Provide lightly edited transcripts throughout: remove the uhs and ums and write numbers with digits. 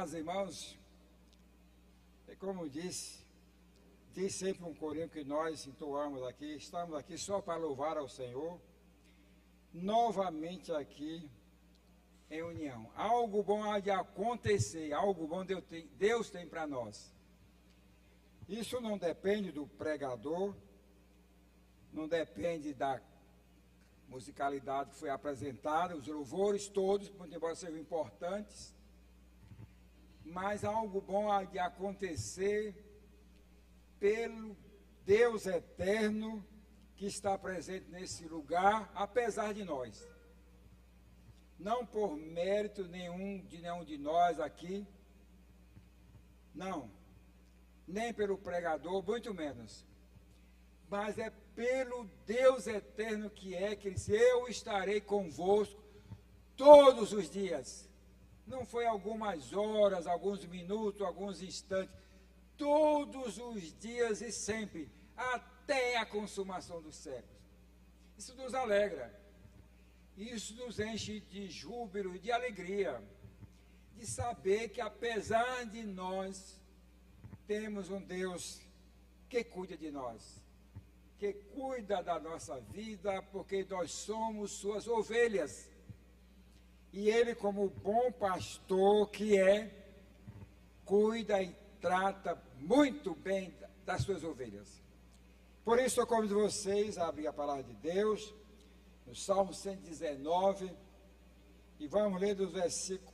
Amados irmãos, como diz sempre um corinho que nós entoamos aqui, estamos aqui só para louvar ao Senhor, novamente aqui em união. Algo bom há de acontecer, algo bom Deus tem para nós. Isso não depende do pregador, não depende da musicalidade que foi apresentada, os louvores todos, muito embora sejam importantes, mas algo bom há de acontecer pelo Deus eterno que está presente nesse lugar, apesar de nós. Não por mérito nenhum de nós aqui, não, nem pelo pregador, muito menos, mas é pelo Deus eterno que ele disse, eu estarei convosco todos os dias. Não foi algumas horas, alguns minutos, alguns instantes, todos os dias e sempre, até a consumação dos séculos. Isso nos alegra, isso nos enche de júbilo, de alegria, de saber que apesar de nós, temos um Deus que cuida de nós, que cuida da nossa vida, porque nós somos suas ovelhas. E Ele, como bom pastor que cuida e trata muito bem das suas ovelhas. Por isso, eu convido vocês a abrir a palavra de Deus, no Salmo 119, e vamos ler dos versículos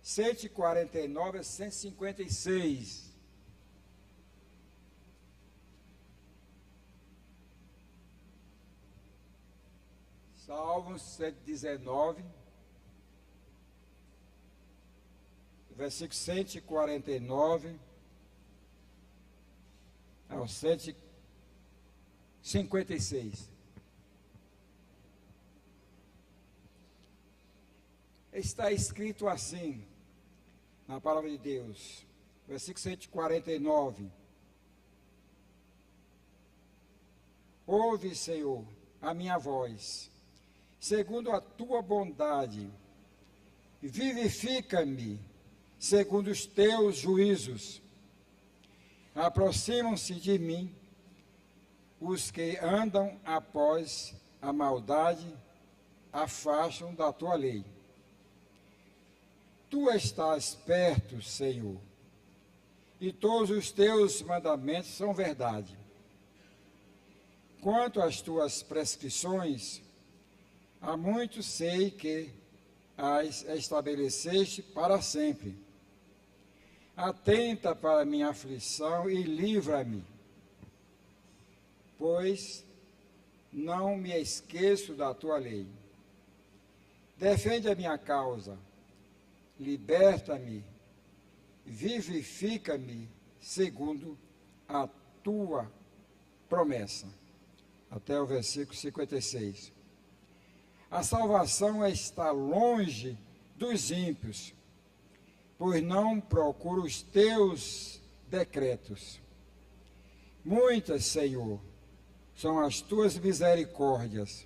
149 a 156. Salmo 119, versículo 149 ao 156. Está escrito assim, na palavra de Deus, versículo 149. Ouve, Senhor, a minha voz, segundo a tua bondade, vivifica-me, segundo os teus juízos. Aproximam-se de mim os que andam após a maldade, afastam da tua lei. Tu estás perto, Senhor, e todos os teus mandamentos são verdade. Quanto às tuas prescrições, há muito sei que as estabeleceste para sempre. Atenta para a minha aflição e livra-me, pois não me esqueço da tua lei. Defende a minha causa, liberta-me, vivifica-me segundo a tua promessa. Até o versículo 56. A salvação está longe dos ímpios, pois não procuro os teus decretos. Muitas, Senhor, são as tuas misericórdias.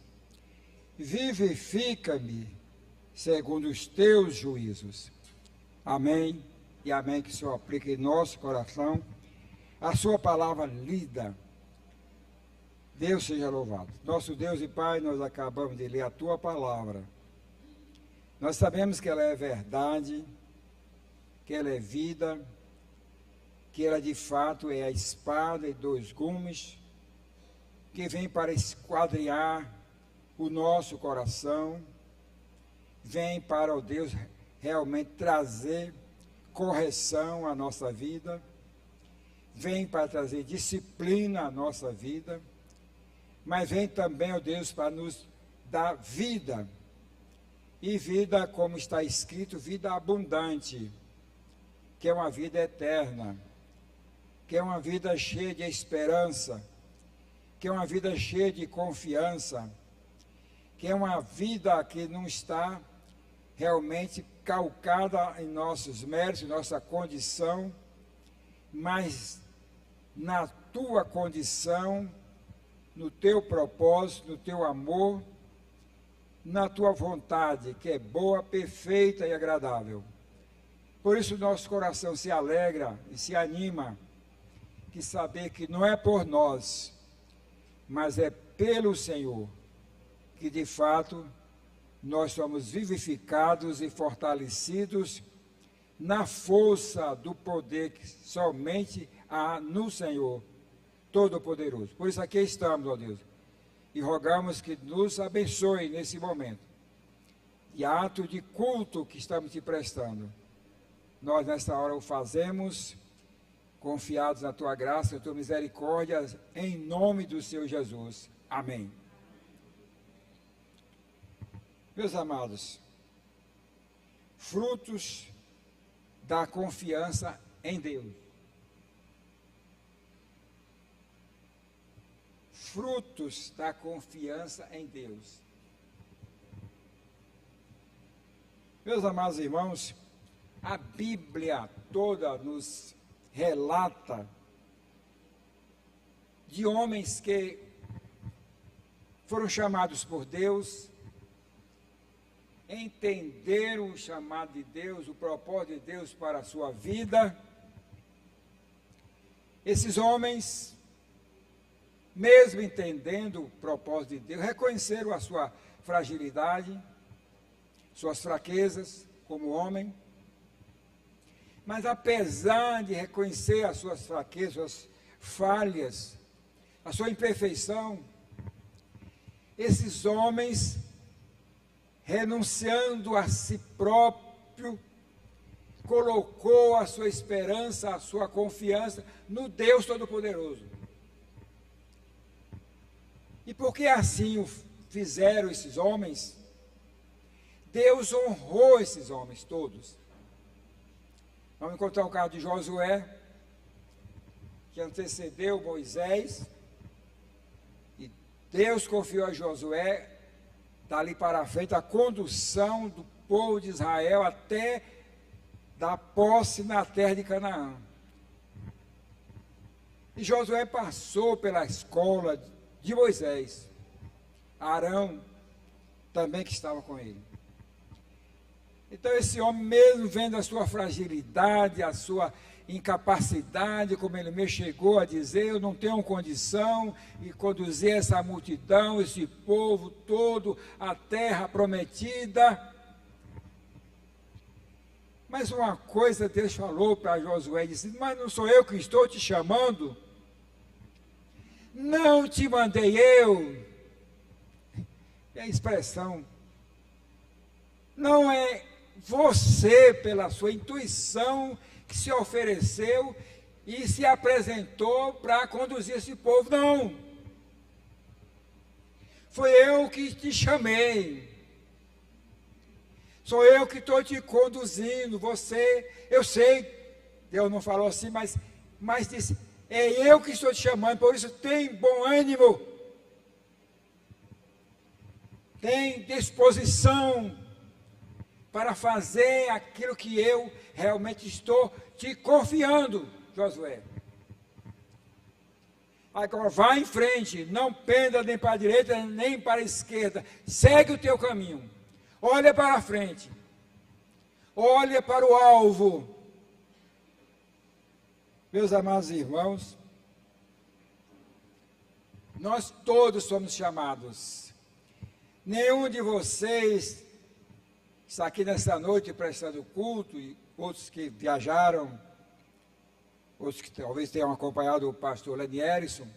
Vivifica-me segundo os teus juízos. Amém e amém, que o Senhor aplique em nosso coração a sua palavra lida. Deus seja louvado. Nosso Deus e Pai, nós acabamos de ler a tua palavra. Nós sabemos que ela é verdade, que ela é vida, que ela de fato é a espada e dois gumes, que vem para esquadriar o nosso coração, vem para, ó Deus, realmente trazer correção à nossa vida, vem para trazer disciplina à nossa vida, mas vem também, ó Deus, para nos dar vida, e vida, como está escrito, vida abundante, que é uma vida eterna, que é uma vida cheia de esperança, que é uma vida cheia de confiança, que é uma vida que não está realmente calcada em nossos méritos, em nossa condição, mas na tua condição, no teu propósito, no teu amor, na tua vontade, que é boa, perfeita e agradável. Por isso nosso coração se alegra e se anima, que saber que não é por nós, mas é pelo Senhor, que de fato nós somos vivificados e fortalecidos na força do poder que somente há no Senhor Todo-Poderoso. Por isso aqui estamos, ó Deus, e rogamos que nos abençoe nesse momento, e ato de culto que estamos te prestando. Nós nesta hora o fazemos, confiados na tua graça, na tua misericórdia, em nome do Senhor Jesus. Amém. Meus amados, frutos da confiança em Deus. Frutos da confiança em Deus. Meus amados irmãos, a Bíblia toda nos relata de homens que foram chamados por Deus, entenderam o chamado de Deus, o propósito de Deus para a sua vida. Esses homens, mesmo entendendo o propósito de Deus, reconheceram a sua fragilidade, suas fraquezas como homem. Mas apesar de reconhecer as suas fraquezas, suas falhas, a sua imperfeição, esses homens, renunciando a si próprio, colocou a sua esperança, a sua confiança no Deus Todo-Poderoso. E porque assim o fizeram esses homens, Deus honrou esses homens todos. Vamos encontrar o caso de Josué, que antecedeu Moisés, e Deus confiou a Josué, dali para frente, a condução do povo de Israel até dar posse na terra de Canaã. E Josué passou pela escola de Moisés, Arão também que estava com ele. Então esse homem, mesmo vendo a sua fragilidade, a sua incapacidade, como ele me chegou a dizer, eu não tenho condição de conduzir essa multidão, esse povo todo, à terra prometida. Mas uma coisa Deus falou para Josué, disse, mas não sou eu que estou te chamando? Não te mandei eu? É a expressão. Não é você, pela sua intuição, que se ofereceu e se apresentou para conduzir esse povo, não. Foi eu que te chamei. Sou eu que estou te conduzindo. Você, eu sei, Deus não falou assim, mas disse, é eu que estou te chamando, por isso tem bom ânimo. Tem disposição para fazer aquilo que eu realmente estou te confiando, Josué. Agora vá em frente, não penda nem para a direita nem para a esquerda, segue o teu caminho, olha para frente, olha para o alvo. Meus amados irmãos, nós todos somos chamados. Nenhum de vocês está aqui nesta noite prestando culto, e outros que viajaram, outros que talvez tenham acompanhado o pastor Lenierson.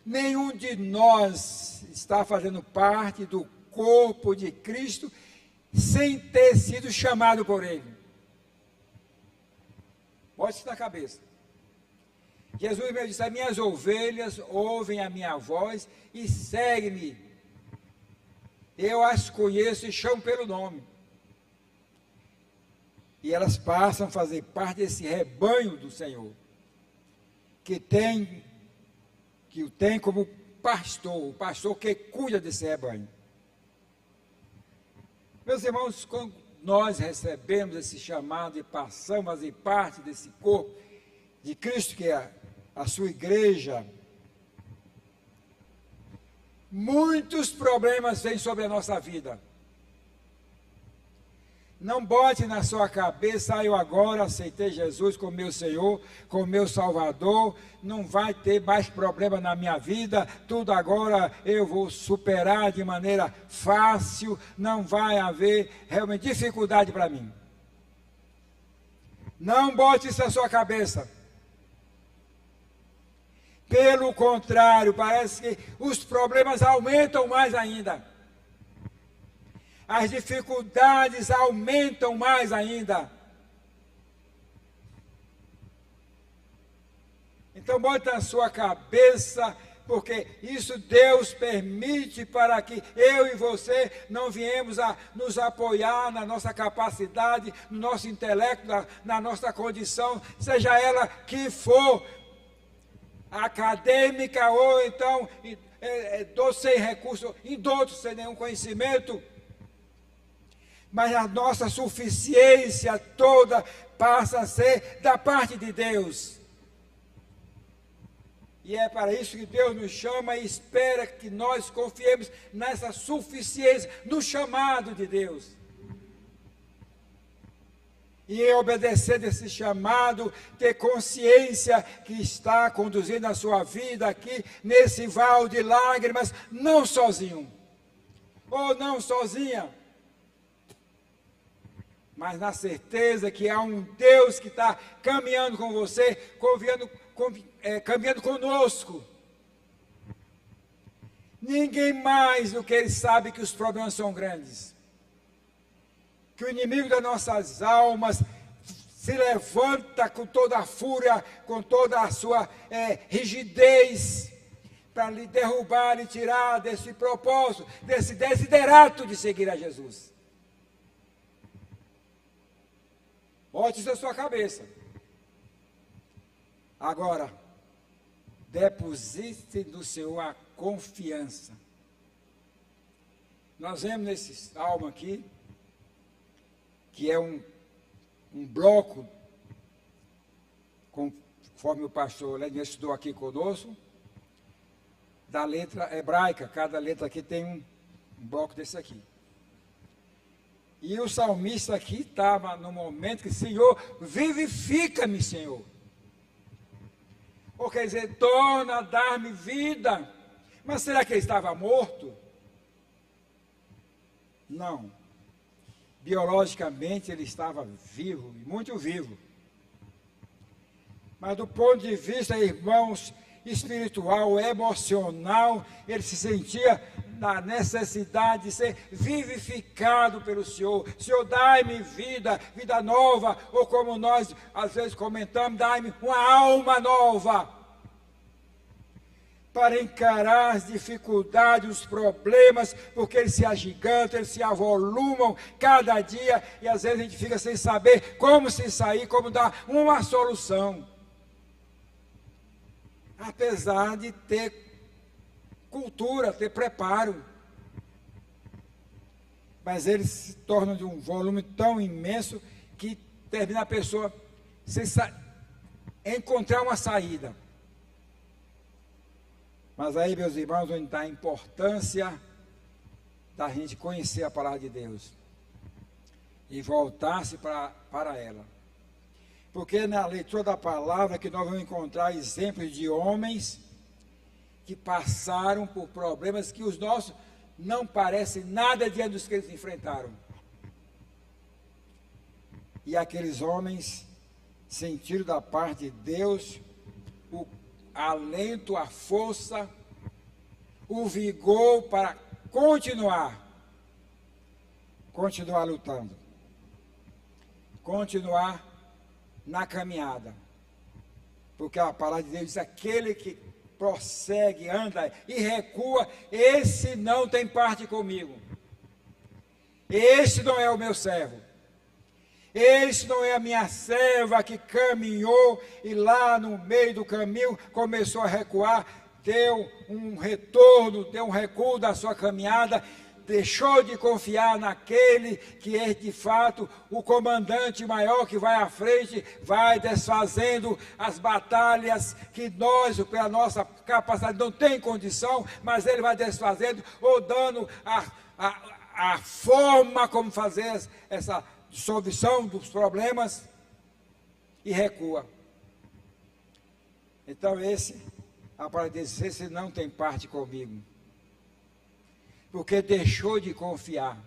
Nenhum de nós está fazendo parte do corpo de Cristo sem ter sido chamado por Ele. Bote isso na cabeça. Jesus me disse, as minhas ovelhas ouvem a minha voz e seguem-me. Eu as conheço e chamo pelo nome. E elas passam a fazer parte desse rebanho do Senhor, que o tem como pastor, o pastor que cuida desse rebanho. Meus irmãos, quando nós recebemos esse chamado e passamos a fazer parte desse corpo de Cristo, que é a sua igreja, muitos problemas vêm sobre a nossa vida. Não bote na sua cabeça, eu agora aceitei Jesus como meu Senhor, como meu Salvador, não vai ter mais problema na minha vida, tudo agora eu vou superar de maneira fácil, não vai haver realmente dificuldade para mim. Não bote isso na sua cabeça. Pelo contrário, parece que os problemas aumentam mais ainda. As dificuldades aumentam mais ainda. Então, bote na sua cabeça, porque isso Deus permite para que eu e você não viemos a nos apoiar na nossa capacidade, no nosso intelecto, na nossa condição, seja ela que for, acadêmica ou então sem recurso, indouto, sem nenhum conhecimento. Mas a nossa suficiência toda passa a ser da parte de Deus. E é para isso que Deus nos chama e espera que nós confiemos nessa suficiência, no chamado de Deus. E em obedecer desse chamado, ter consciência que está conduzindo a sua vida aqui, nesse vale de lágrimas, não sozinho, ou não sozinha, mas na certeza que há um Deus que está caminhando com você, caminhando conosco. Ninguém mais do que Ele sabe que os problemas são grandes. Que o inimigo das nossas almas se levanta com toda a fúria, com toda a sua rigidez, para lhe derrubar e tirar desse propósito, desse desiderato de seguir a Jesus. Bote isso na sua cabeça. Agora, deposite no Senhor a confiança. Nós vemos nesse salmo aqui, que é um bloco, conforme o pastor Lenir estudou aqui conosco, da letra hebraica. Cada letra aqui tem um bloco desse aqui. E o salmista aqui estava no momento que, Senhor, vivifica-me, Senhor. Ou quer dizer, torna a dar-me vida. Mas será que ele estava morto? Não. Biologicamente ele estava vivo, e muito vivo. Mas do ponto de vista, irmãos, espiritual, emocional, ele se sentia na necessidade de ser vivificado pelo Senhor. Senhor, dai-me vida, vida nova, ou como nós às vezes comentamos, dai-me uma alma nova, para encarar as dificuldades, os problemas, porque eles se agigantam, eles se avolumam cada dia, e às vezes a gente fica sem saber como se sair, como dar uma solução. Apesar de ter cultura, ter preparo. Mas eles se tornam de um volume tão imenso que termina a pessoa sem encontrar uma saída. Mas aí, meus irmãos, onde está a importância da gente conhecer a palavra de Deus e voltar-se para ela. Porque na leitura da palavra que nós vamos encontrar exemplos de homens que passaram por problemas que os nossos não parecem nada diante dos que eles enfrentaram. E aqueles homens sentiram da parte de Deus o alento, a força, o vigor para continuar lutando, continuar na caminhada, porque a palavra de Deus diz: aquele que prossegue, anda e recua, esse não tem parte comigo, esse não é o meu servo, esse não é a minha serva que caminhou e lá no meio do caminho começou a recuar, deu um retorno, deu um recuo da sua caminhada, deixou de confiar naquele que é de fato o comandante maior que vai à frente, vai desfazendo as batalhas que nós, pela nossa capacidade, não tem condição, mas ele vai desfazendo ou dando a forma como fazer essa solução dos problemas e recua. Então a palavra diz, esse não tem parte comigo. Porque deixou de confiar,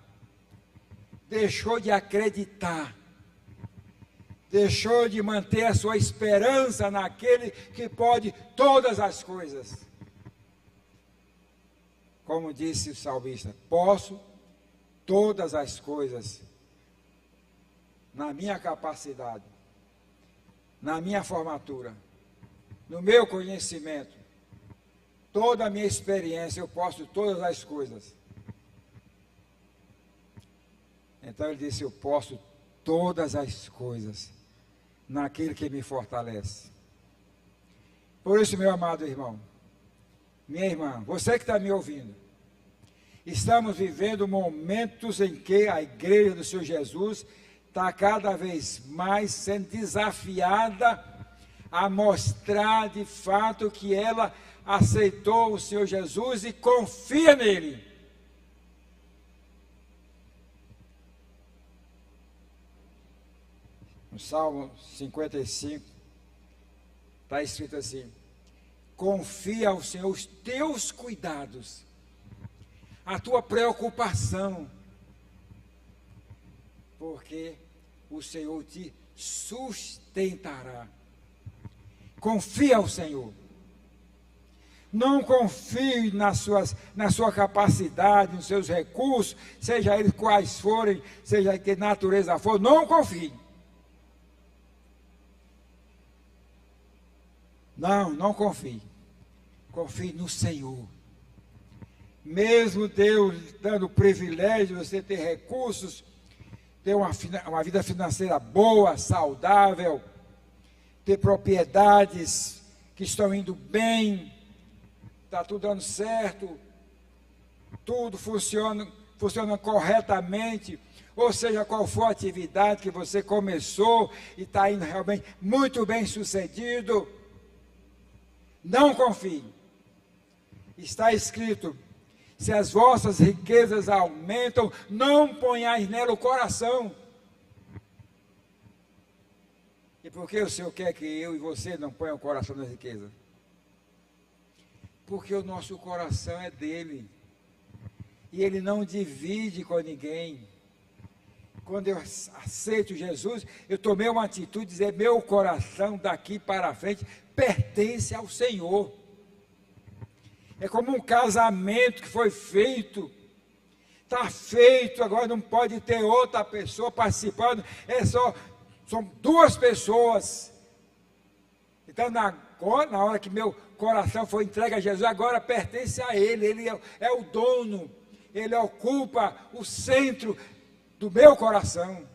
deixou de acreditar, deixou de manter a sua esperança naquele que pode todas as coisas. Como disse o salmista, posso todas as coisas na minha capacidade, na minha formatura, no meu conhecimento, toda a minha experiência, eu posso todas as coisas. Então ele disse, eu posso todas as coisas naquele que me fortalece. Por isso, meu amado irmão, minha irmã, você que está me ouvindo, estamos vivendo momentos em que a igreja do Senhor Jesus está cada vez mais sendo desafiada a mostrar de fato que ela aceitou o Senhor Jesus e confia nele. No Salmo 55, está escrito assim, confia ao Senhor os teus cuidados, a tua preocupação, porque o Senhor te sustentará. Confia ao Senhor. Não confie na sua capacidade, nos seus recursos, seja eles quais forem, seja que natureza for, não confie. Não confie. Confie no Senhor. Mesmo Deus dando o privilégio de você ter recursos, ter uma vida financeira boa, saudável, ter propriedades que estão indo bem, está tudo dando certo, tudo funciona corretamente, ou seja, qual for a atividade que você começou e está indo realmente muito bem sucedido, não confie. Está escrito, se as vossas riquezas aumentam, não ponhais nela o coração. E por que o Senhor quer que eu e você não ponham o coração nas riquezas? Porque o nosso coração é dele. E ele não divide com ninguém. Quando eu aceito Jesus, eu tomei uma atitude de dizer, meu coração daqui para frente pertence ao Senhor. É como um casamento que foi feito. Está feito, agora não pode ter outra pessoa participando. São duas pessoas. Então, na hora que meu coração foi entregue a Jesus, agora pertence a Ele. Ele é o dono. Ele ocupa o centro do meu coração.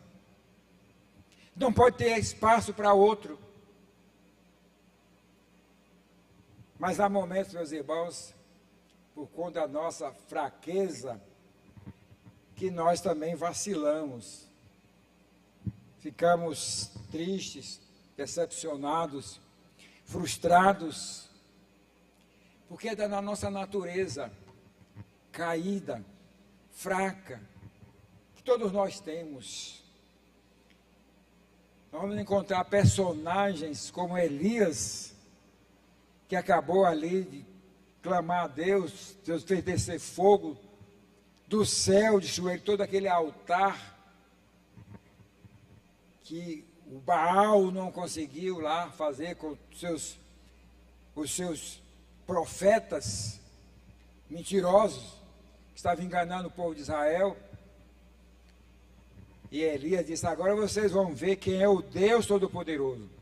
Não pode ter espaço para outro. Mas há momentos, meus irmãos, por conta da nossa fraqueza, que nós também vacilamos. Ficamos tristes, decepcionados, frustrados, porque é da nossa natureza caída, fraca, que todos nós temos. Nós vamos encontrar personagens como Elias, que acabou ali de clamar a Deus, Deus fez descer fogo do céu, destruir todo aquele altar, que o Baal não conseguiu lá fazer com os seus profetas mentirosos, que estavam enganando o povo de Israel. E Elias disse, agora vocês vão ver quem é o Deus Todo-Poderoso.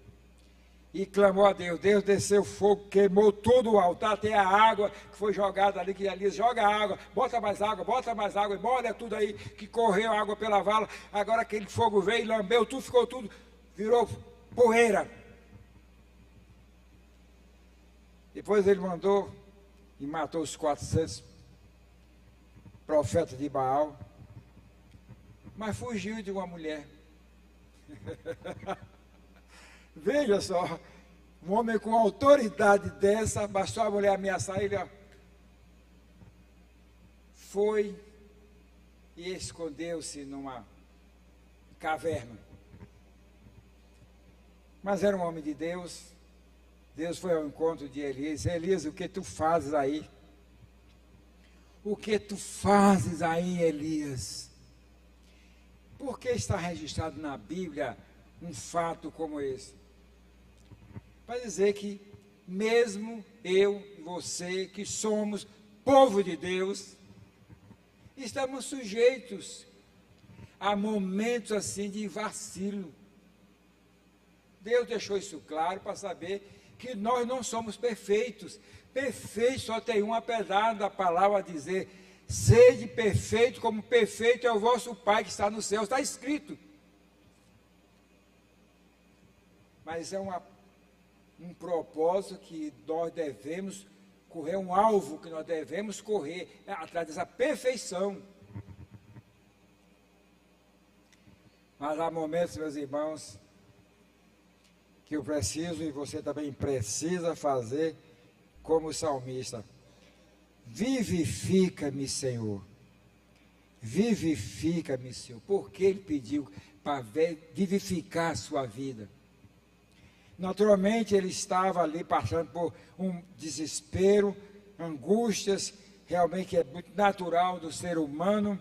E clamou a Deus, Deus desceu fogo, queimou todo o altar, até a água que foi jogada ali, que Elias joga água, bota mais água, e molha tudo aí, que correu água pela vala. Agora aquele fogo veio, lambeu tudo, ficou tudo, virou poeira. Depois ele mandou e matou os 400 profetas de Baal, mas fugiu de uma mulher. Veja só, um homem com autoridade dessa, bastou a mulher ameaçar ele, foi e escondeu-se caverna. Mas era um homem de Deus. Deus foi ao encontro de Elias. Elias, o que tu fazes aí? O que tu fazes aí, Elias? Por que está registrado na Bíblia um fato como esse? Para dizer que mesmo eu e você, que somos povo de Deus, estamos sujeitos a momentos assim de vacilo. Deus deixou isso claro para saber que nós não somos perfeitos. Perfeito só tem um, apesar da palavra dizer, sede perfeito, como perfeito é o vosso Pai que está no céu. Está escrito. Mas é um propósito que nós devemos correr, um alvo que nós devemos correr, atrás dessa perfeição. Mas há momentos, meus irmãos, que eu preciso e você também precisa fazer como o salmista. Vivifica-me, Senhor. Vivifica-me, Senhor. Porque ele pediu para vivificar a sua vida. Naturalmente, ele estava ali passando por um desespero, angústias, realmente é muito natural do ser humano.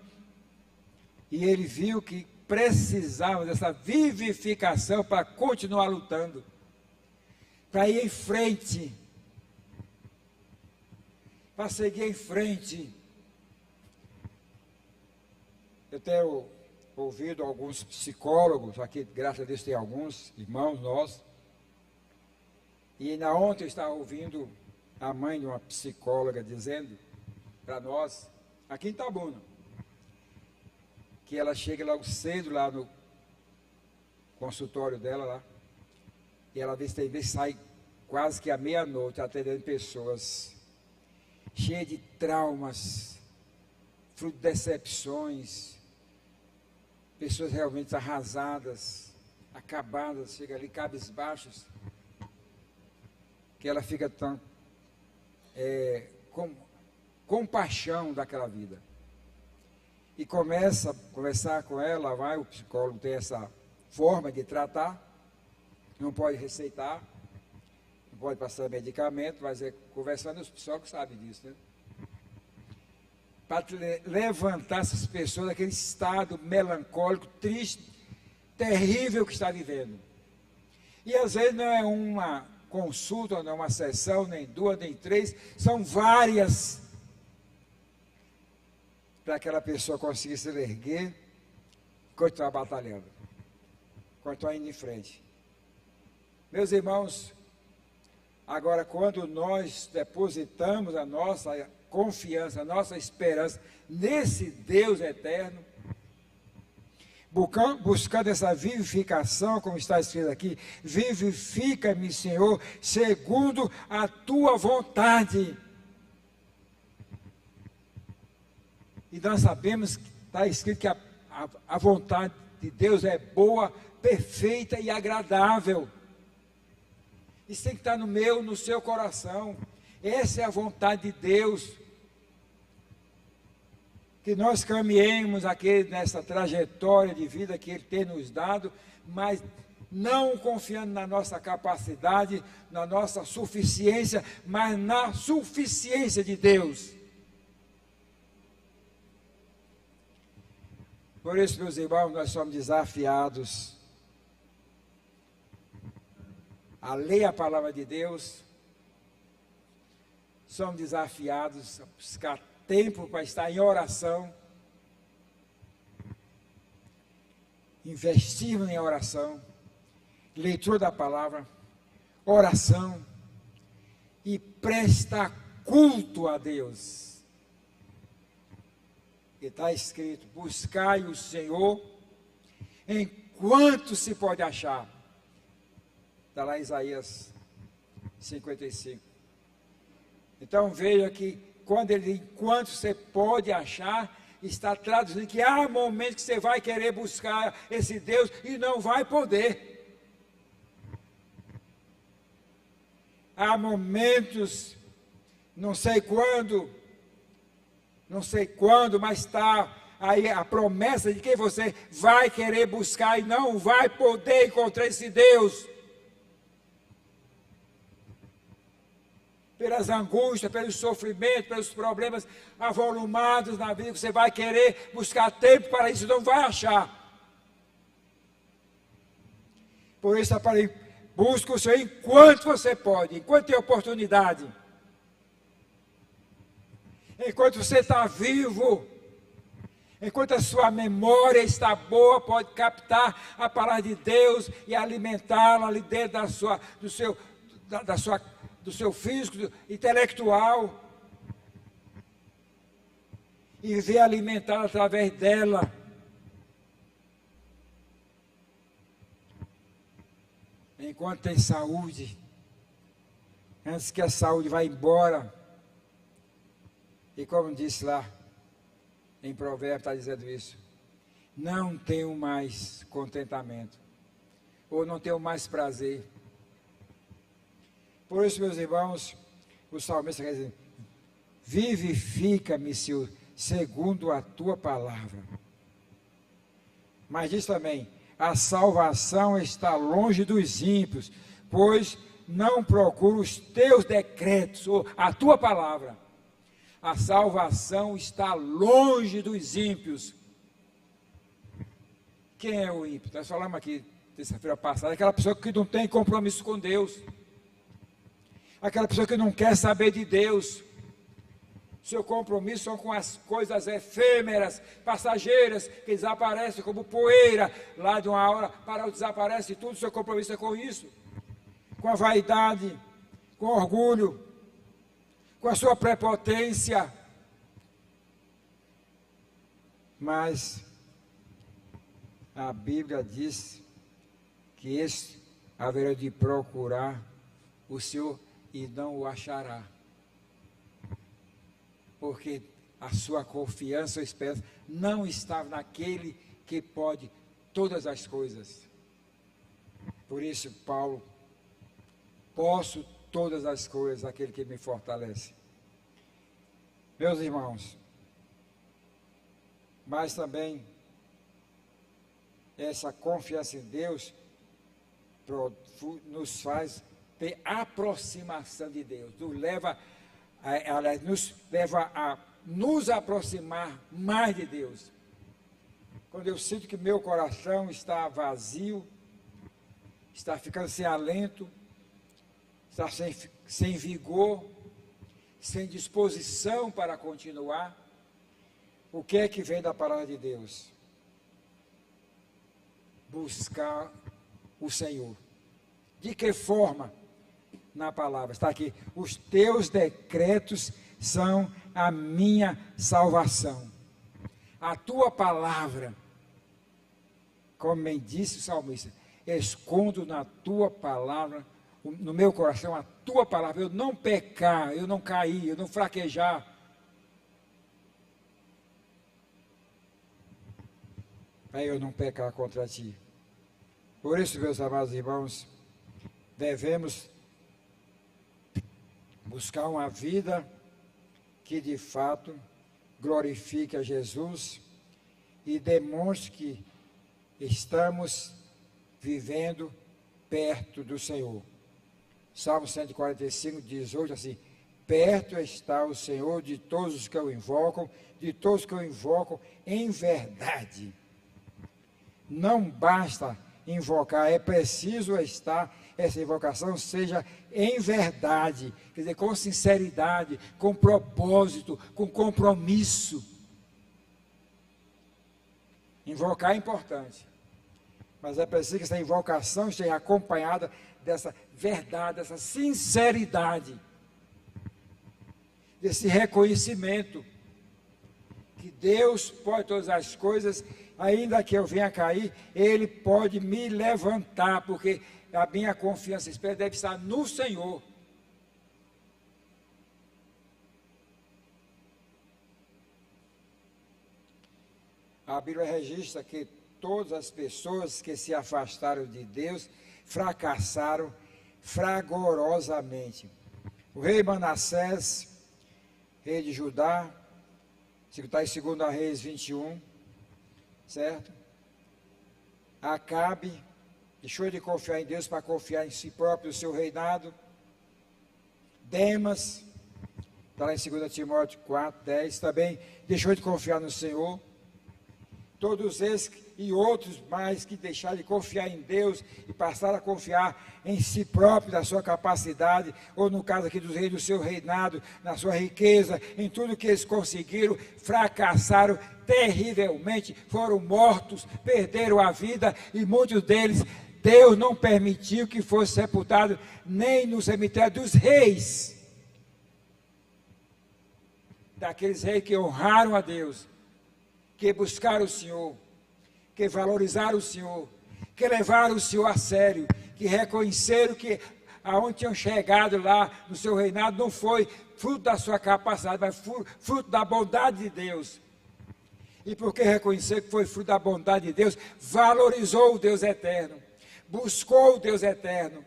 E ele viu que precisava dessa vivificação para continuar lutando, para ir em frente, para seguir em frente. Eu tenho ouvido alguns psicólogos, aqui graças a Deus tem alguns irmãos nossos, e ontem eu estava ouvindo a mãe de uma psicóloga dizendo para nós, aqui em Itabuna, que ela chega logo cedo lá no consultório dela lá, e ela tem vezes sai quase que à meia-noite atendendo pessoas cheias de traumas, fruto de decepções, pessoas realmente arrasadas, acabadas, chega ali cabisbaixos, que ela fica tão com compaixão daquela vida. E começa a conversar com ela, o psicólogo tem essa forma de tratar, não pode receitar, não pode passar medicamento, mas conversando, os psicólogos sabem disso, né? Para levantar essas pessoas daquele estado melancólico, triste, terrível que está vivendo. E às vezes não é uma consulta, não é uma sessão, nem duas, nem três, são várias, para aquela pessoa conseguir se erguer, continuar batalhando, continuar indo em frente. Meus irmãos, agora quando nós depositamos a nossa confiança, a nossa esperança nesse Deus eterno, buscando essa vivificação, como está escrito aqui, vivifica-me, Senhor, segundo a tua vontade. E nós sabemos que está escrito que a vontade de Deus é boa, perfeita e agradável. Isso tem que estar no seu coração. Essa é a vontade de Deus. Que nós caminhemos aqui nessa trajetória de vida que Ele tem nos dado, mas não confiando na nossa capacidade, na nossa suficiência, mas na suficiência de Deus. Por isso, meus irmãos, nós somos desafiados a ler a palavra de Deus, somos desafiados a buscar tempo para estar em oração, investirmos em oração, leitura da palavra, oração e prestar culto a Deus. E está escrito, buscai o Senhor enquanto se pode achar. Está lá em Isaías 55. Então veja que quando ele, enquanto você pode achar, está traduzindo que há momentos que você vai querer buscar esse Deus e não vai poder. Há momentos, não sei quando, mas está aí a promessa de que você vai querer buscar e não vai poder encontrar esse Deus. Pelas angústias, pelos sofrimentos, pelos problemas avolumados na vida, você vai querer buscar tempo para isso, não vai achar. Por isso, busca o Senhor enquanto você pode, enquanto tem oportunidade. Enquanto você está vivo, enquanto a sua memória está boa, pode captar a palavra de Deus e alimentá-la ali dentro do seu físico, intelectual, e ver alimentá-la através dela. Enquanto tem saúde, antes que a saúde vá embora. E como disse lá, em Provérbios está dizendo isso, não tenho mais contentamento, ou não tenho mais prazer. Por isso, meus irmãos, o salmista quer dizer, vivifica-me, Senhor, segundo a tua palavra. Mas diz também, a salvação está longe dos ímpios, pois não procuro os teus decretos, ou a tua palavra. A salvação está longe dos ímpios. Quem é o ímpio? Nós falamos aqui, terça-feira passada, aquela pessoa que não tem compromisso com Deus. Aquela pessoa que não quer saber de Deus. Seu compromisso são com as coisas efêmeras, passageiras, que desaparecem como poeira, lá de uma hora para outra desaparece tudo, seu compromisso é com isso. Com a vaidade, com o orgulho, com a sua prepotência. Mas a Bíblia diz que esse haverá de procurar o Senhor e não o achará. Porque a sua confiança ou esperança não está naquele que pode todas as coisas. Por isso, Paulo, posso todas as coisas, aquele que me fortalece. Meus irmãos, mas também essa confiança em Deus nos faz ter aproximação de Deus, nos leva a nos aproximar mais de Deus. Quando eu sinto que meu coração está vazio, está ficando sem alento, está sem vigor, sem disposição para continuar, o que é que vem da palavra de Deus? Buscar o Senhor. De que forma? Na palavra, está aqui, os teus decretos são a minha salvação. A tua palavra, como bem disse o salmista, escondo na tua palavra, no meu coração, a tua palavra, eu não pecar, eu não cair, eu não fraquejar. Para eu não pecar contra ti. Por isso, meus amados irmãos, devemos buscar uma vida que de fato glorifique a Jesus e demonstre que estamos vivendo perto do Senhor. Salmo 145 diz hoje assim, perto está o Senhor de todos os que o invocam, em verdade. Não basta invocar, é preciso essa invocação seja em verdade, quer dizer, com sinceridade, com propósito, com compromisso. Invocar é importante, mas é preciso que essa invocação esteja acompanhada dessa verdade, dessa sinceridade, desse reconhecimento que Deus pode todas as coisas, ainda que eu venha a cair, Ele pode me levantar, porque a minha confiança e esperança deve estar no Senhor. A Bíblia registra que todas as pessoas que se afastaram de Deus fracassaram fragorosamente. O rei Manassés, rei de Judá, está em 2 Reis 21, certo? Acabe deixou de confiar em Deus para confiar em si próprio, o seu reinado. Demas, está lá em 2 Timóteo 4, 10, também deixou de confiar no Senhor. Todos esses e outros mais que deixaram de confiar em Deus e passaram a confiar em si próprio, na sua capacidade, ou no caso aqui dos reis, do seu reinado, na sua riqueza, em tudo que eles conseguiram, fracassaram terrivelmente, foram mortos, perderam a vida, e muitos deles, Deus não permitiu que fosse sepultado nem no cemitério dos reis, daqueles reis que honraram a Deus, que buscaram o Senhor, que valorizaram o Senhor, que levaram o Senhor a sério, que reconheceram que aonde tinham chegado lá no seu reinado não foi fruto da sua capacidade, mas fruto da bondade de Deus. E porque reconheceu que foi fruto da bondade de Deus, valorizou o Deus eterno, buscou o Deus eterno.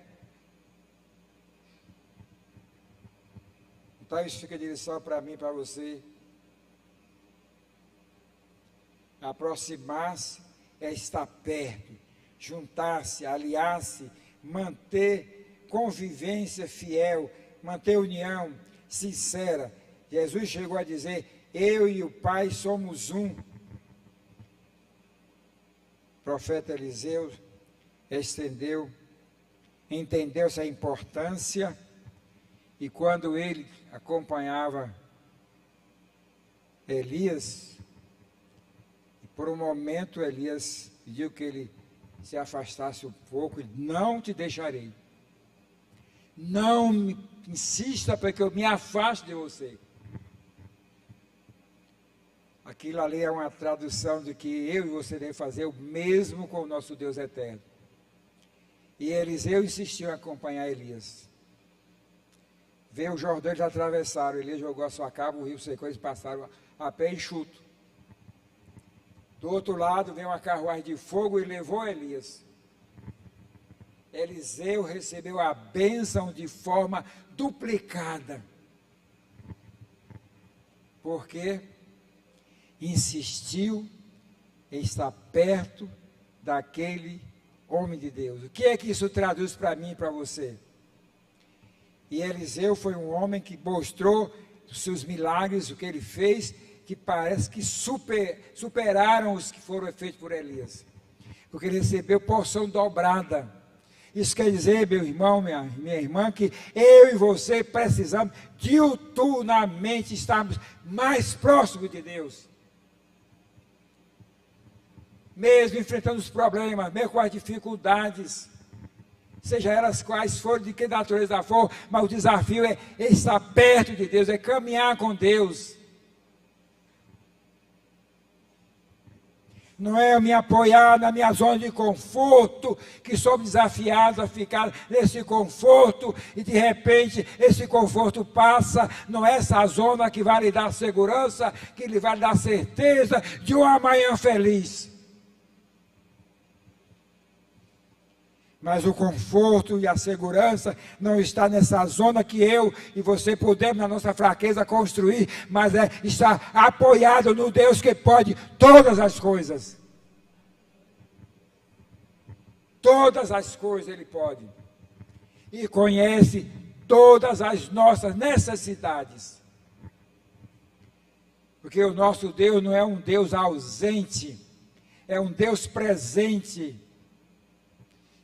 Então isso fica de lição para mim e para você. Aproximar-se é estar perto, juntar-se, aliar-se, manter convivência fiel, manter união sincera. Jesus chegou a dizer: eu e o Pai somos um. O profeta Eliseu entendeu essa importância, e quando ele acompanhava Elias, por um momento Elias pediu que ele se afastasse um pouco. Ele: não te deixarei, não insista para que eu me afaste de você. Aquilo ali é uma tradução de que eu e você devemos fazer o mesmo com o nosso Deus eterno. E Eliseu insistiu em acompanhar Elias. Veio o Jordão, eles atravessaram, Elias jogou a sua capa, o rio secou, eles passaram a pé enxuto. Do outro lado veio uma carruagem de fogo e levou Elias. Eliseu recebeu a bênção de forma duplicada, porque insistiu em estar perto daquele homem de Deus. O que é que isso traduz para mim e para você? E Eliseu foi um homem que mostrou os seus milagres, o que ele fez, que parece que superaram os que foram feitos por Elias, porque ele recebeu porção dobrada. Isso quer dizer, meu irmão, minha irmã, que eu e você precisamos diuturnamente estarmos mais próximos de Deus, mesmo enfrentando os problemas, mesmo com as dificuldades, seja elas quais forem, de que natureza for, mas o desafio é estar perto de Deus, é caminhar com Deus. Não é eu me apoiar na minha zona de conforto, que somos desafiados a ficar nesse conforto, e de repente esse conforto passa. Não é essa zona que vai lhe dar segurança, que lhe vai lhe dar certeza de um amanhã feliz. Mas o conforto e a segurança não está nessa zona que eu e você podemos, na nossa fraqueza, construir, mas é estar apoiado no Deus que pode todas as coisas. Todas as coisas Ele pode. E conhece todas as nossas necessidades. Porque o nosso Deus não é um Deus ausente, é um Deus presente,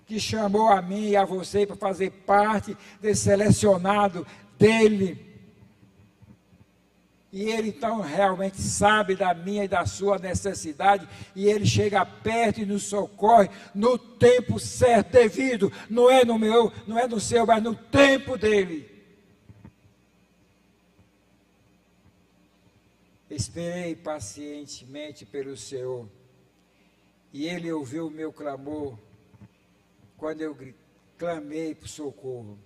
que chamou a mim e a você para fazer parte desse selecionado dele. E ele então realmente sabe da minha e da sua necessidade, e ele chega perto e nos socorre no tempo certo, devido, não é no meu, não é no seu, mas no tempo dele. Esperei pacientemente pelo Senhor, e ele ouviu o meu clamor, quando eu clamei por socorro.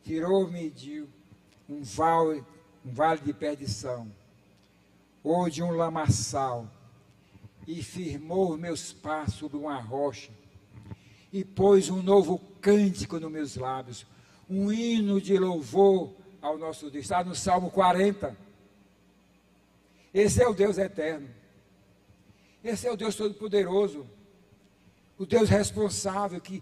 Tirou-me de um vale de perdição, ou de um lamaçal, e firmou os meus passos sobre uma rocha, e pôs um novo cântico nos meus lábios, um hino de louvor ao nosso Deus. Está no Salmo 40. Esse é o Deus eterno. Esse é o Deus Todo-Poderoso, o Deus responsável que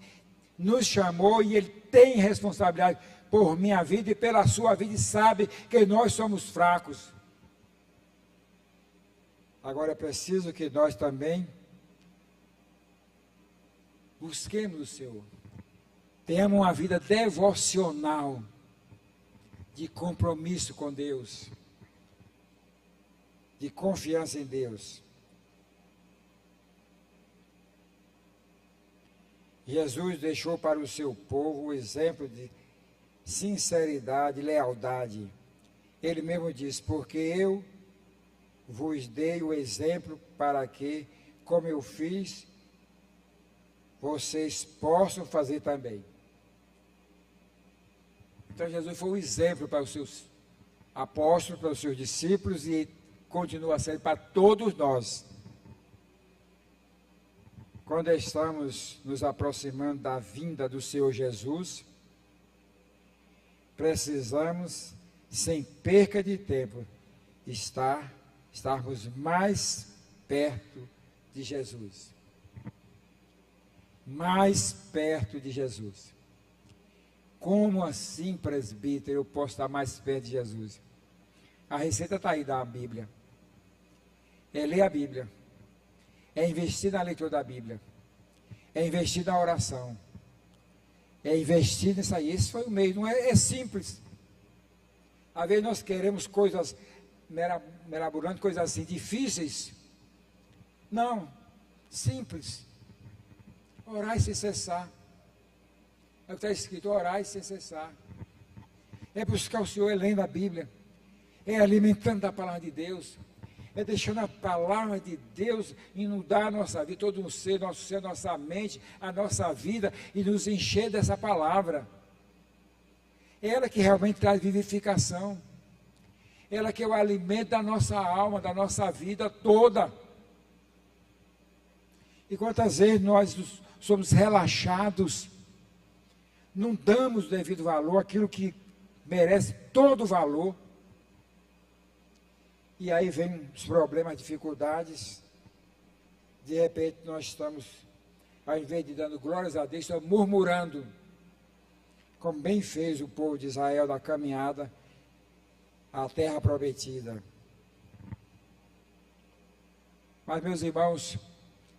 nos chamou e Ele tem responsabilidade por minha vida e pela sua vida e sabe que nós somos fracos. Agora é preciso que nós também busquemos o Senhor. Tenhamos uma vida devocional, de compromisso com Deus, de confiança em Deus. Jesus deixou para o seu povo o exemplo de sinceridade e lealdade. Ele mesmo diz, porque eu vos dei o exemplo para que, como eu fiz, vocês possam fazer também. Então Jesus foi um exemplo para os seus apóstolos, para os seus discípulos e continua sendo para todos nós. Quando estamos nos aproximando da vinda do Senhor Jesus, precisamos, sem perca de tempo, estarmos mais perto de Jesus. Mais perto de Jesus. Como assim, presbítero, eu posso estar mais perto de Jesus? A receita está aí da Bíblia. É ler a Bíblia. É investir na leitura da Bíblia. É investir na oração. É investir nisso aí. Esse foi o meio. Não é, é simples. Às vezes nós queremos coisas mirabolantes, coisas assim, difíceis. Não. Simples. Orar sem cessar. É o que está escrito, orar sem cessar. É buscar o Senhor, é lendo a Bíblia. É alimentando a palavra de Deus. É deixando a palavra de Deus inundar a nossa vida, todo o ser, nosso ser, nossa mente, a nossa vida, e nos encher dessa palavra. É ela que realmente traz vivificação. Ela que é o alimento da nossa alma, da nossa vida toda. E quantas vezes nós somos relaxados, não damos o devido valor àquilo que merece todo o valor. E aí vem os problemas, dificuldades. De repente nós estamos, ao invés de dando glórias a Deus, estamos murmurando, como bem fez o povo de Israel da caminhada à terra prometida. Mas, meus irmãos,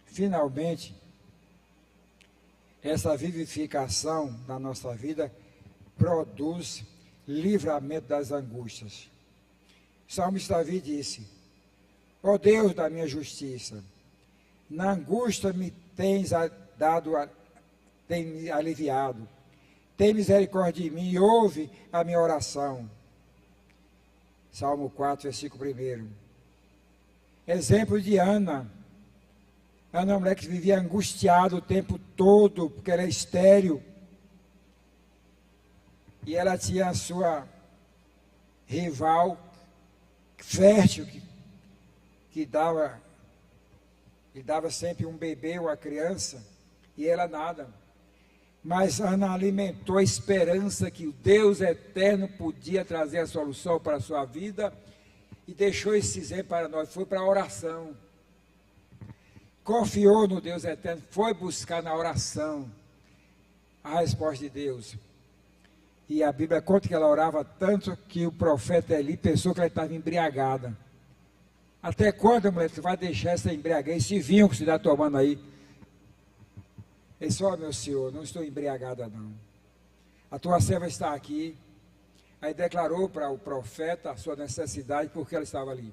finalmente, essa vivificação da nossa vida produz livramento das angústias. O salmista Davi disse, ó Deus da minha justiça, na angústia me tens tem me aliviado, tem misericórdia de mim e ouve a minha oração. Salmo 4, versículo 1. Exemplo de Ana. Ana é uma mulher que vivia angustiada o tempo todo, porque ela é estéril. E ela tinha a sua rival fértil, que dava sempre um bebê ou uma criança, e ela nada. Mas Ana alimentou a esperança que o Deus eterno podia trazer a solução para a sua vida, e deixou esse exemplo para nós, foi para a oração. Confiou no Deus eterno, foi buscar na oração a resposta de Deus. E a Bíblia conta que ela orava tanto que o profeta Eli pensou que ela estava embriagada. Até quando, mulher, você vai deixar essa embriaguez, esse vinho que você está tomando aí? Ele disse, ó meu Senhor, não estou embriagada não. A tua serva está aqui. Aí declarou para o profeta a sua necessidade, porque ela estava ali.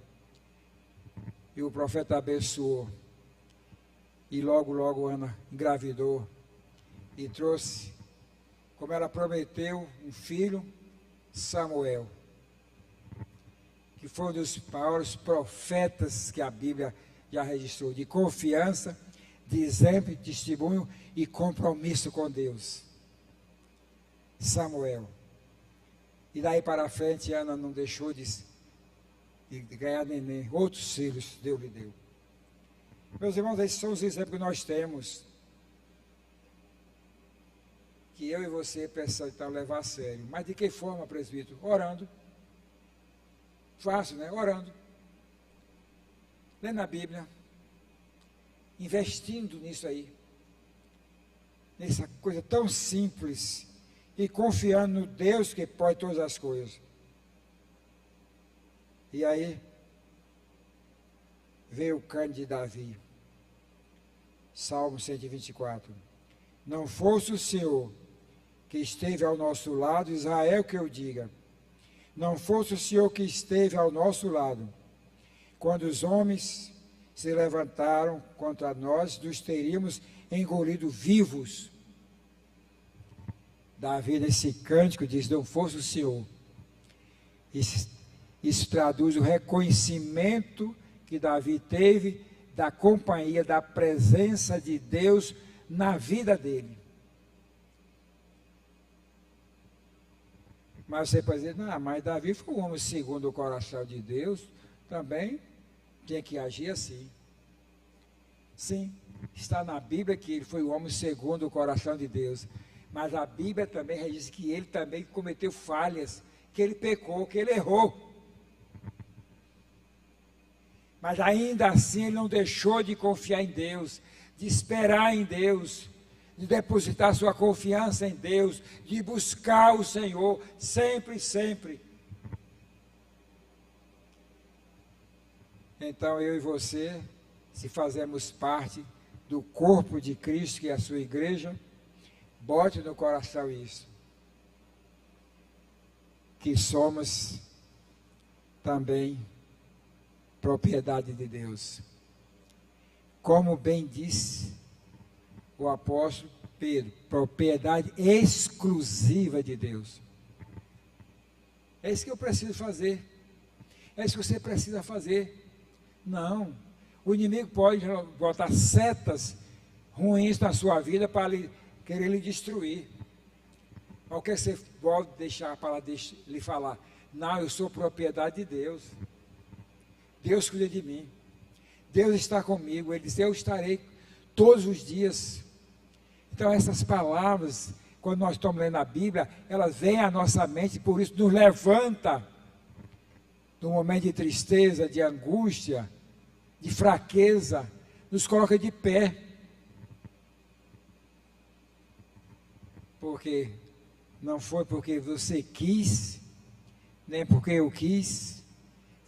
E o profeta abençoou. E logo Ana engravidou e trouxe, como ela prometeu, um filho, Samuel, que foi um dos maiores profetas que a Bíblia já registrou, de confiança, de exemplo, de testemunho e compromisso com Deus. Samuel. E daí para frente, Ana não deixou de ganhar neném. Outros filhos Deus lhe deu. Meus irmãos, esses são os exemplos que nós temos, que eu e você precisamos então levar a sério. Mas de que forma, presbítero? Orando. Fácil, né? Orando. Lendo a Bíblia. investindo nisso aí, nessa coisa tão simples, e confiando no Deus que pode todas as coisas. E aí veio o cântico de Davi, Salmo 124. Não fosse o Senhor que esteve ao nosso lado, Israel que eu diga, não fosse o Senhor que esteve ao nosso lado, quando os homens se levantaram contra nós, nos teríamos engolido vivos. Davi, nesse cântico, diz, não fosse o Senhor. Isso traduz o reconhecimento que Davi teve da companhia, da presença de Deus na vida dele. Mas você pode dizer, não, mas Davi foi um homem segundo o coração de Deus, também tinha que agir assim. Sim, está na Bíblia que ele foi um homem segundo o coração de Deus, mas a Bíblia também diz que ele também cometeu falhas, que ele pecou, que ele errou. Mas ainda assim ele não deixou de confiar em Deus, de esperar em Deus, de depositar sua confiança em Deus, de buscar o Senhor sempre, sempre. Então eu e você, se fazemos parte do corpo de Cristo, que é a sua igreja, bote no coração isso, que somos também propriedade de Deus. Como bem disse o apóstolo Pedro, propriedade exclusiva de Deus. É isso que eu preciso fazer. É isso que você precisa fazer. Não. O inimigo pode botar setas ruins na sua vida para querer lhe destruir. Mas o que você pode deixar para lhe falar? Não, eu sou propriedade de Deus. Deus cuida de mim. Deus está comigo. Ele diz, eu estarei todos os dias. Então essas palavras, quando nós estamos lendo a Bíblia, elas vêm à nossa mente, por isso nos levanta no momento de tristeza, de angústia, de fraqueza, nos coloca de pé. Porque não foi porque você quis, nem porque eu quis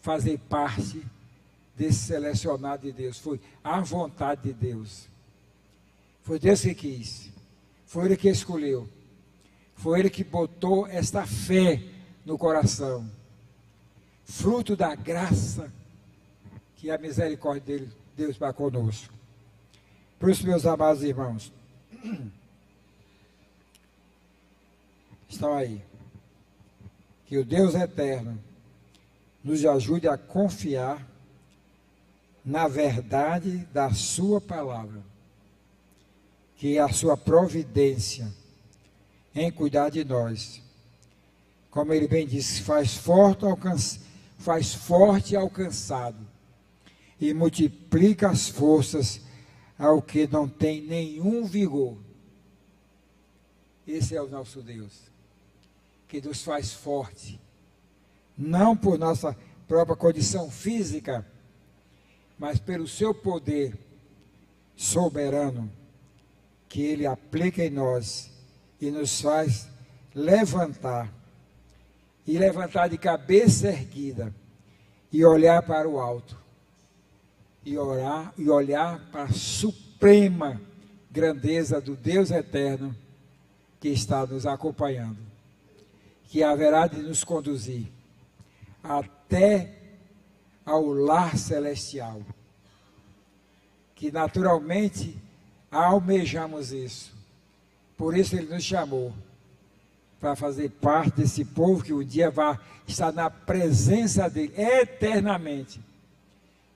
fazer parte desse selecionado de Deus. Foi a vontade de Deus. Foi Deus que quis. Foi Ele que escolheu. Foi Ele que botou esta fé no coração. Fruto da graça que a misericórdia dele, Deus para conosco. Por isso, meus amados irmãos, estão aí. Que o Deus eterno nos ajude a confiar na verdade da sua palavra, que é a sua providência em cuidar de nós. Como ele bem disse, faz forte alcançado e multiplica as forças ao que não tem nenhum vigor. Esse é o nosso Deus, que nos faz forte, não por nossa própria condição física, mas pelo seu poder soberano, que Ele aplica em nós e nos faz levantar, e levantar de cabeça erguida, e olhar para o alto, e orar, e olhar para a suprema grandeza do Deus eterno, que está nos acompanhando, que haverá de nos conduzir até ao lar celestial, que naturalmente almejamos isso. Por isso Ele nos chamou para fazer parte desse povo que um dia vai estar na presença dEle eternamente,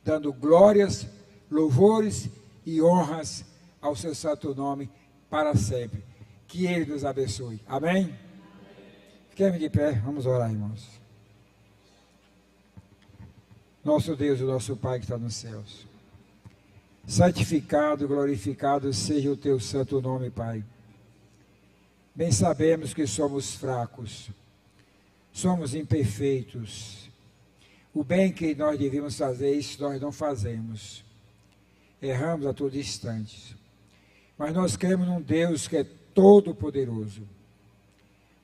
dando glórias, louvores e honras ao seu santo nome para sempre. Que Ele nos abençoe. Amém? Fiquemos de pé, vamos orar, irmãos. Nosso Deus e nosso Pai que está nos céus, santificado, glorificado seja o teu santo nome, Pai. Bem sabemos que somos fracos, somos imperfeitos. O bem que nós devíamos fazer, isso nós não fazemos. erramos a todo instante. Mas nós cremos num Deus que é todo-poderoso,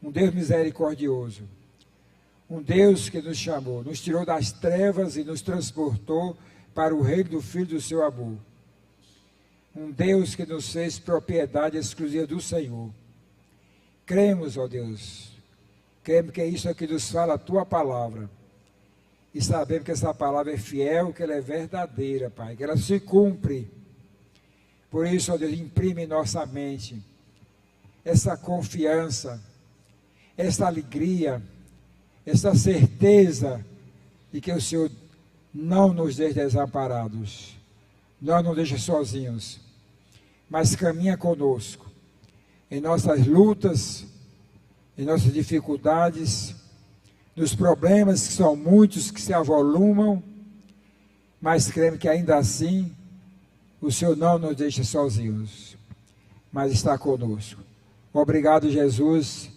um Deus misericordioso, um Deus que nos chamou, nos tirou das trevas e nos transportou para o reino do Filho do seu amor. Um Deus que nos fez propriedade exclusiva do Senhor. Cremos, ó Deus, cremos que é isso que nos fala a Tua palavra. E sabemos que essa palavra é fiel, que ela é verdadeira, Pai, que ela se cumpre. Por isso, ó Deus, imprime em nossa mente essa confiança, essa alegria, essa certeza de que o Senhor não nos deixa desamparados, não nos deixa sozinhos, mas caminha conosco em nossas lutas, em nossas dificuldades, nos problemas que são muitos, que se avolumam, mas cremos que ainda assim o Senhor não nos deixa sozinhos, mas está conosco. Obrigado, Jesus,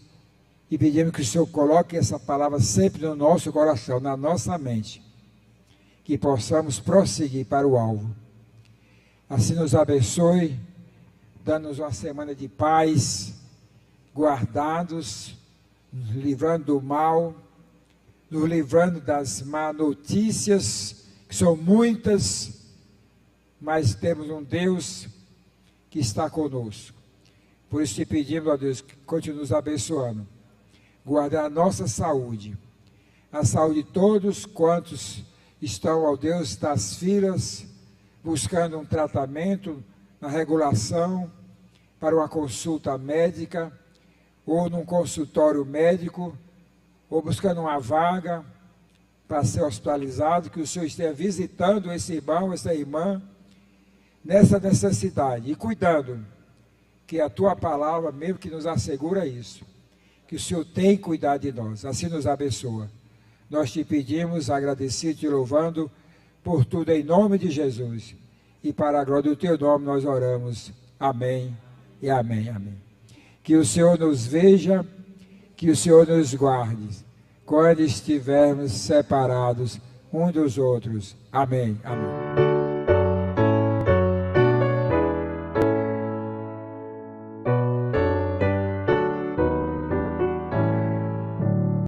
e pedimos que o Senhor coloque essa palavra sempre no nosso coração, na nossa mente, que possamos prosseguir para o alvo. Assim nos abençoe, dando-nos uma semana de paz, guardados, nos livrando do mal, nos livrando das má notícias, que são muitas, mas temos um Deus que está conosco. Por isso te pedimos, ó Deus, que continue nos abençoando, guardar a nossa saúde, a saúde de todos quantos estão, ó Deus, nas filas, buscando um tratamento, na regulação, para uma consulta médica, ou num consultório médico, ou buscando uma vaga para ser hospitalizado, que o Senhor esteja visitando esse irmão, essa irmã, nessa necessidade, e cuidando, que a Tua palavra mesmo que nos assegura isso, que o Senhor tem cuidado de nós, assim nos abençoa. Nós te pedimos, agradecido, te louvando por tudo em nome de Jesus, e para a glória do Teu nome nós oramos. Amém e amém, amém. Que o Senhor nos veja, que o Senhor nos guarde, quando estivermos separados uns dos outros. Amém, amém.